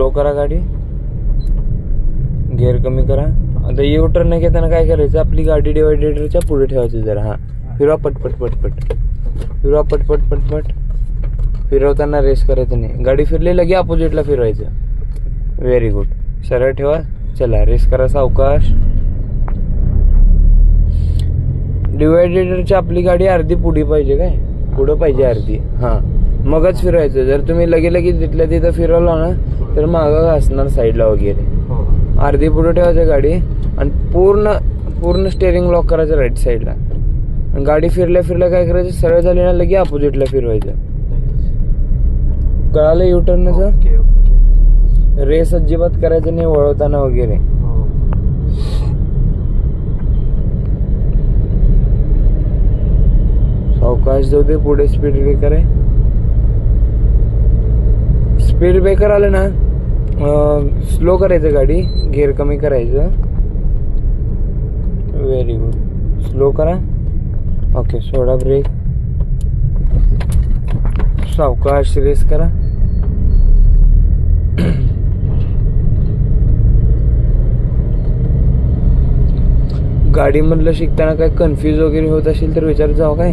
Slow करा गाडी, gear कमी करा. आता यू टर्न घेताना काय करायचं, आपली गाडी डिवायडेटरच्या पुढे ठेवायची जरा. हा फिरवा पटपट पटपट, फिरवा पटपट पटपट. फिरवताना रेस करायचं नाही, गाडी फिरली लगे अपोजिटला फिरवायचं. Very good. सरळ ठेवा, चला रेस करा सावकाश. डिवायडेटरची आपली गाडी अर्धी पुढे पाहिजे, काय पुढं पाहिजे अर्धी. हा मगच फिरवायचं. जर तुम्ही लगे तिथल्या तिथं फिरवला ना तर मागं घासणार साईडला वगैरे. अर्धी पुढे ठेवायचं गाडी आणि पूर्ण स्टेअरिंग लॉक करायचं राईट साईडला. गाडी फिरल्या काय करायचं, सरळ झाली ना लगे अपोजिटला फिरवायचं. कळालं युटर्नचं. रेस अजिबात करायचं नाही वळवताना वगैरे. सावकाश जाऊ दे. पुढे स्पीड ब्रेकर आहे. स्पीड ब्रेकर आलं ना स्लो करायचं गाडी, गिअर कमी करायचं. Very good. स्लो करा. ओके सोडा ब्रेक. सावकाश रेस करा. गाडीमधलं शिकताना काय कन्फ्यूज वगैरे होत असेल तर विचारत जावं काय.